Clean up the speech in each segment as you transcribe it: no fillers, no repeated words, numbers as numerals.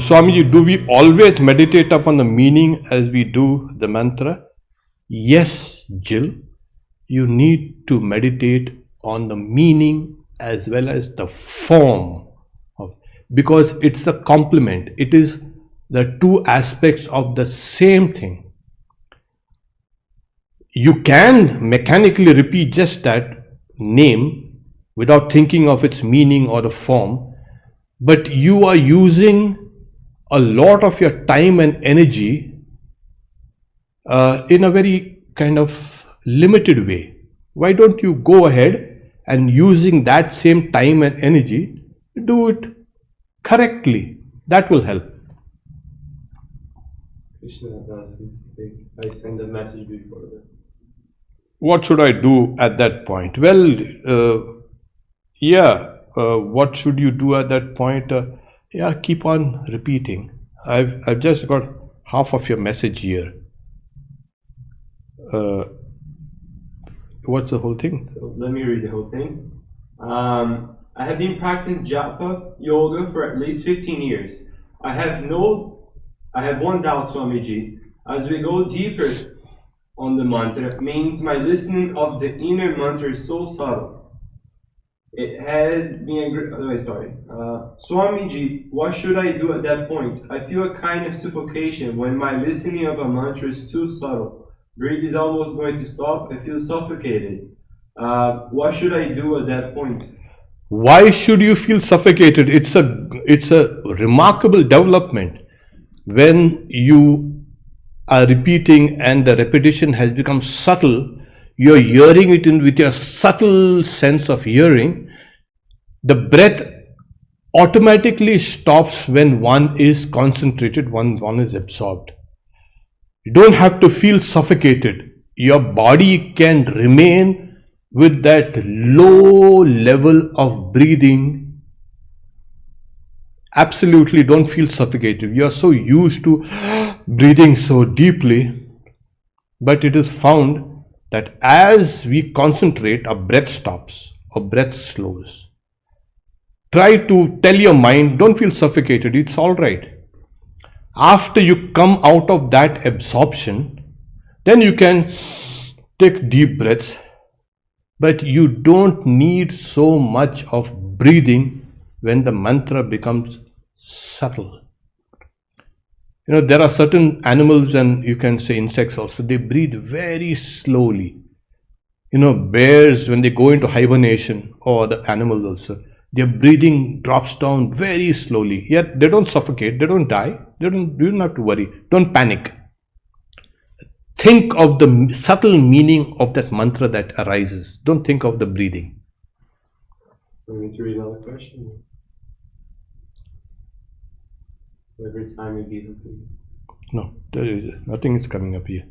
Swamiji, do we always meditate upon the meaning as we do the mantra? Yes, Jill. You need to meditate on the meaning as well as the form because it's a complement. It is the two aspects of the same thing. You can mechanically repeat just that name without thinking of its meaning or the form, but you are using a lot of your time and energy in a very kind of limited way. Why don't you go ahead and using that same time and energy, do it correctly? That will help. I send a message before that. What should I do at that point? Well, what should you do at that point? Keep on repeating. I've just got half of your message here. What's the whole thing? So let me read the whole thing. I have been practicing japa yoga for at least 15 years. I have one doubt, Swamiji. As we go deeper on the mantra, means my listening of the inner mantra is so subtle. It has been Swamiji, what should I do at that point? I feel a kind of suffocation when my listening of a mantra is too subtle. Breath is almost going to stop. I feel suffocated. What should I do at that point? Why should you feel suffocated? It's a remarkable development when you are repeating and the repetition has become subtle. You're hearing it with your subtle sense of hearing. The breath automatically stops when one is concentrated, one is absorbed. You don't have to feel suffocated. Your body can remain with that low level of breathing. Absolutely don't feel suffocated. You are so used to breathing so deeply, but it is found that as we concentrate, our breath stops, our breath slows. Try to tell your mind, don't feel suffocated, it's all right. After you come out of that absorption, then you can take deep breaths, but you don't need so much of breathing when the mantra becomes subtle. There are certain animals and you can say insects also, they breathe very slowly. Bears, when they go into hibernation, or the animals also, their breathing drops down very slowly. Yet they don't suffocate, they don't die, you don't have to worry, don't panic. Think of the subtle meaning of that mantra that arises. Don't think of the breathing. Want me to read another question? Every time you give opinions. No, nothing is coming up here.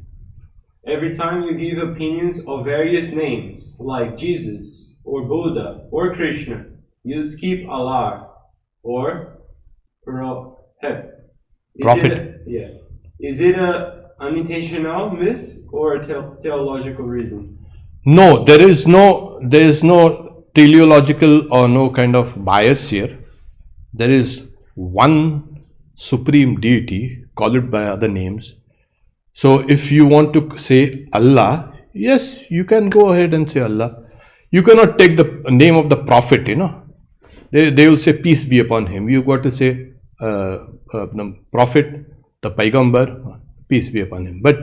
Every time you give opinions of various names, like Jesus, or Buddha, or Krishna, you skip Allah, or Prophet. Is it an unintentional miss or a theological reason? No, there is no teleological or no kind of bias here. There is one supreme deity, call it by other names. So if you want to say Allah, yes, you can go ahead and say Allah. You cannot take the name of the prophet, They will say peace be upon him. You've got to say the prophet, the Paigambar, peace be upon him. But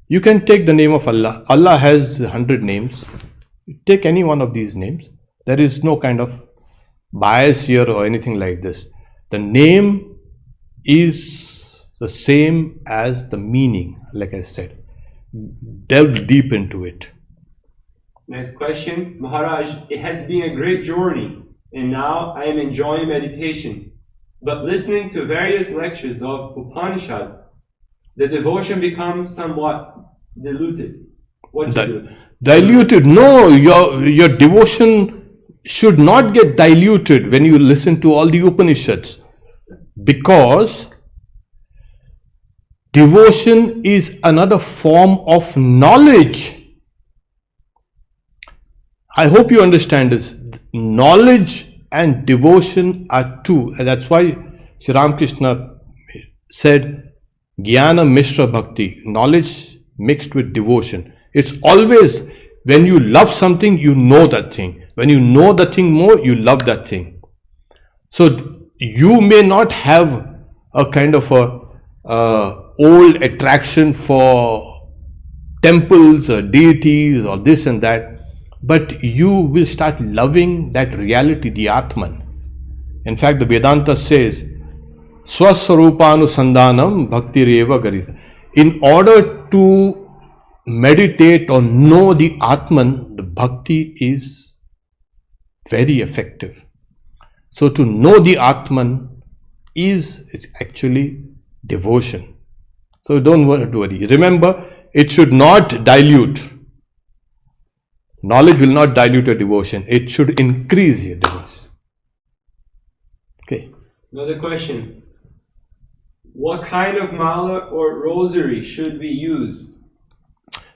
you can take the name of Allah. Allah has 100 names. Take any one of these names. There is no kind of bias here or anything like this. The name is the same as the meaning, like I said. Delve deep into it. Next question. Maharaj, it has been a great journey, and now I am enjoying meditation. But listening to various lectures of Upanishads, the devotion becomes somewhat diluted. What do you do? Diluted? No, your devotion should not get diluted when you listen to all the Upanishads, because devotion is another form of knowledge. I hope you understand this. Knowledge and devotion are two, and that's why Sri Ramakrishna said Jnana Mishra Bhakti, knowledge mixed with devotion. It's always when you love something, you know that thing. When you know the thing more, you love that thing. So you may not have a kind of old attraction for temples or deities or this and that, but you will start loving that reality, the Atman. In fact, the Vedanta says, Swaswarupanusandhanam bhaktireva garita. In order to meditate or know the Atman, the bhakti is very effective. So to know the Atman is actually devotion. So don't worry. Remember, it should not dilute. Knowledge will not dilute your devotion. It should increase your devotion. Okay. Another question. What kind of mala or rosary should we use?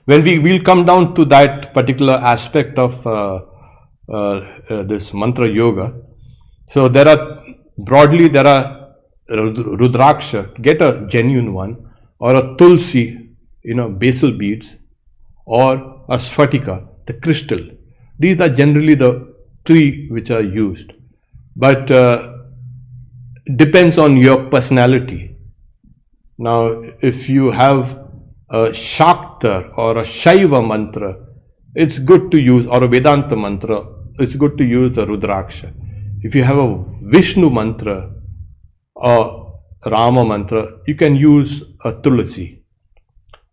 When we'll come down to that particular aspect of this mantra yoga. So there are rudraksha, get a genuine one, or a tulsi, basil beads, or a sphatika, the crystal. These are generally the three which are used. But depends on your personality. Now, if you have a Shakta or a Shaiva mantra, it's good to use, or a Vedanta mantra, it's good to use the Rudraksha. If you have a Vishnu mantra or Rama mantra, you can use a Tulasi.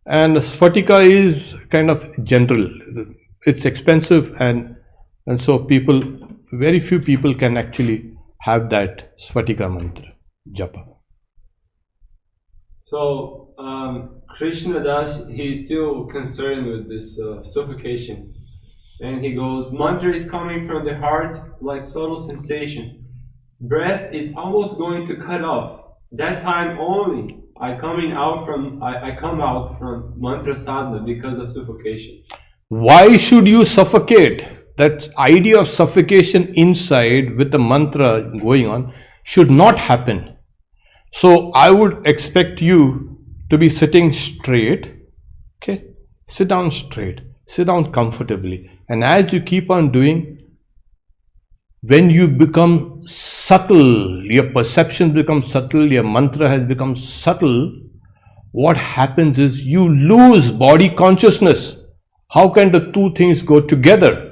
And Sphatika is kind of general. It's expensive, and so very few people can actually have that Sphatika mantra, japa. So, Krishna Das, he's still concerned with this suffocation. And he goes, mantra is coming from the heart like subtle sensation. Breath is almost going to cut off. That time only I come out from mantra sadhana because of suffocation. Why should you suffocate? That idea of suffocation inside with the mantra going on should not happen. So I would expect you to be sitting straight. Okay, sit down straight, sit down comfortably. And as you keep on doing, when you become subtle, your perceptions become subtle, your mantra has become subtle, what happens is you lose body consciousness. How can the two things go together?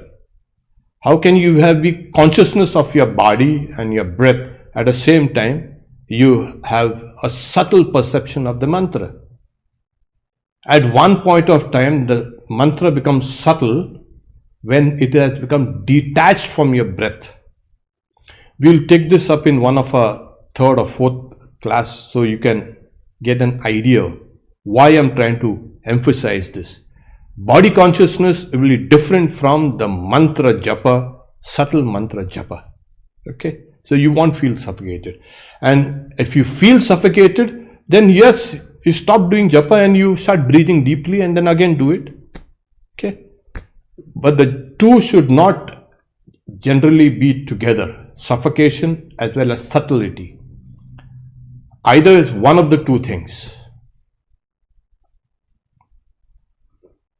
How can you have the consciousness of your body and your breath at the same time? You have a subtle perception of the mantra. At one point of time, the mantra becomes subtle when it has become detached from your breath. We'll take this up in one of our third or fourth class so you can get an idea why I'm trying to emphasize this. Body consciousness will be different from the mantra japa, subtle mantra japa. Okay, so you won't feel suffocated. And if you feel suffocated, then yes, you stop doing japa and you start breathing deeply and then again do it. Okay, but the two should not generally be together, suffocation as well as subtlety. Either is one of the two things.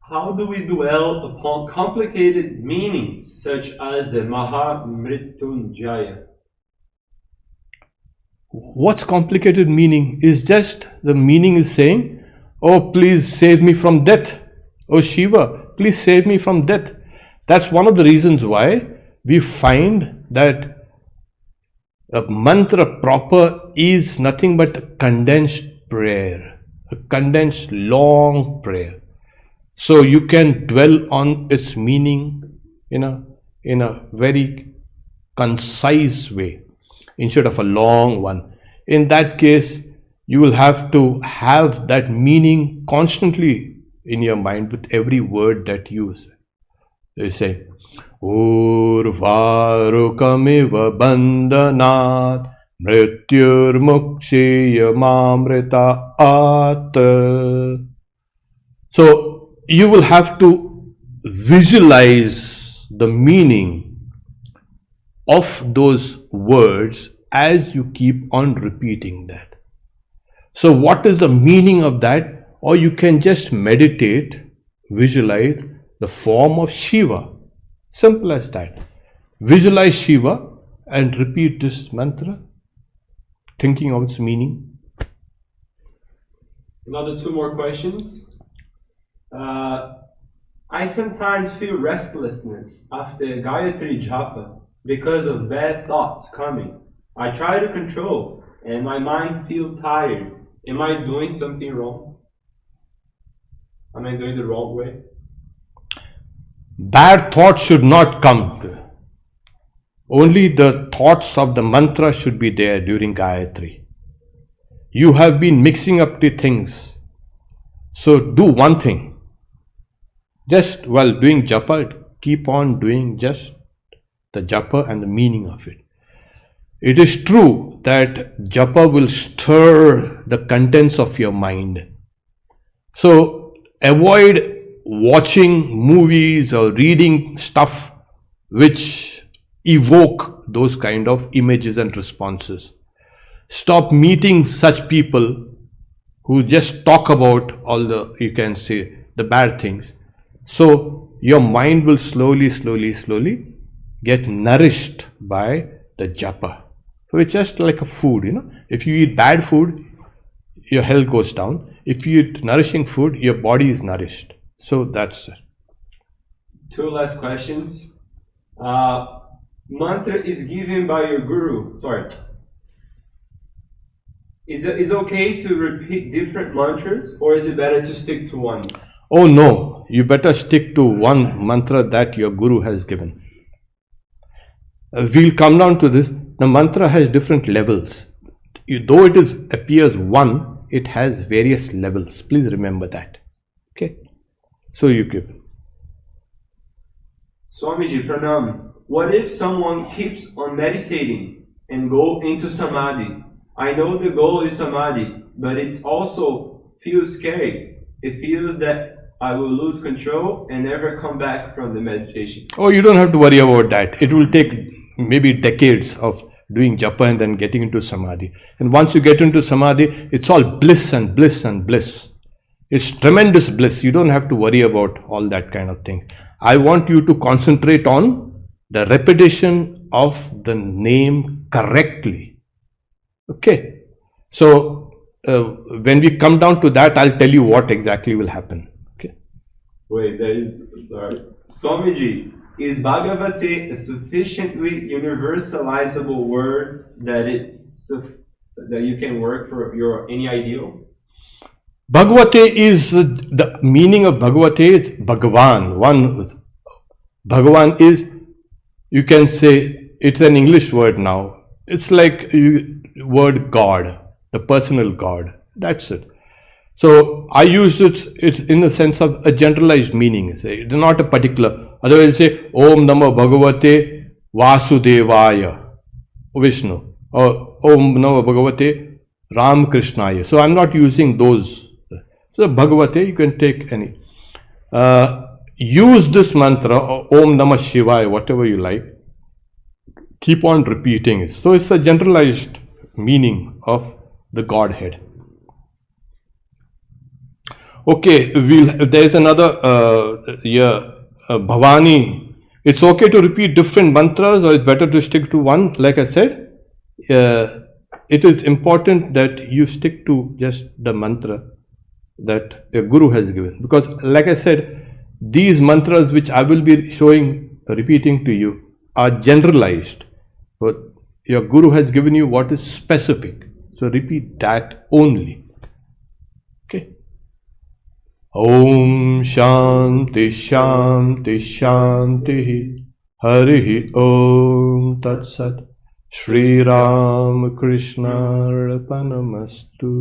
How do we dwell upon complicated meanings such as the Mahamrityunjaya? What's complicated meaning is just the meaning is saying, oh, please save me from death. Oh, Shiva, please save me from death. That's one of the reasons why we find that a mantra proper is nothing but a condensed prayer, a condensed long prayer. So you can dwell on its meaning in a very concise way instead of a long one. In that case, you will have to have that meaning constantly in your mind with every word that you say. Urvarukamiva bandhanat mrityurmukshya mamrita at. So you will have to visualize the meaning of those words as you keep on repeating that. So what is the meaning of that? Or you can just meditate, visualize the form of Shiva. Simple as that. Visualize Shiva and repeat this mantra, thinking of its meaning. Another 2 more questions. I sometimes feel restlessness after Gayatri Japa because of bad thoughts coming. I try to control and my mind feels tired. Am I doing something wrong? Am I doing the wrong way? Bad thoughts should not come. Only the thoughts of the mantra should be there during Gayatri. You have been mixing up the things. So do one thing. Just while doing japa, keep on doing just the japa and the meaning of it. It is true that japa will stir the contents of your mind. So avoid watching movies or reading stuff which evoke those kind of images and responses. Stop meeting such people who just talk about all the, you can say, the bad things. So your mind will slowly get nourished by the japa. So it's just like a food, If you eat bad food, your health goes down. If you eat nourishing food, your body is nourished. So that's it. 2 last questions. Mantra is given by your guru. Sorry. Is it okay to repeat different mantras, or is it better to stick to one? Oh no, you better stick to one mantra that your guru has given. We'll come down to this. The mantra has different levels. Though it appears one, it has various levels. Please remember that. Okay. So you give. Swamiji, pranam. What if someone keeps on meditating and go into samadhi? I know the goal is samadhi, but it also feels scary. It feels that I will lose control and never come back from the meditation. Oh, you don't have to worry about that. It will take maybe decades of doing japa and then getting into samadhi. And once you get into samadhi, it's all bliss and bliss and bliss. It's tremendous bliss. You don't have to worry about all that kind of thing. I want you to concentrate on the repetition of the name correctly. Okay. So when we come down to that, I'll tell you what exactly will happen. Okay. Wait, sorry. Swamiji, is Bhagavate a sufficiently universalizable word that you can work for any ideal? Bhagavate is, the meaning of Bhagavate is Bhagavan. Bhagavan is, you can say, it's an English word now. It's like word God, the personal God. That's it. So I used it's in the sense of a generalized meaning. It's not a particular. Otherwise say Om Namo Bhagavate Vasudevaya Vishnu, or Om Namo Bhagavate Ram Krishnaya. So I'm not using those. So Bhagavate, you can take any. Use this mantra, Om Namah Shivaya, whatever you like. Keep on repeating it. So it's a generalized meaning of the Godhead. Okay, there is another Bhavani. It's okay to repeat different mantras, or it's better to stick to one. Like I said, it is important that you stick to just the mantra that a guru has given. Because like I said, these mantras which I will be repeating to you are generalized. But your guru has given you what is specific. So repeat that only. Okay. Om Shanti Shanti Shanti Harihi Om Tat Sat Shri Ram Krishna Arpanamastu.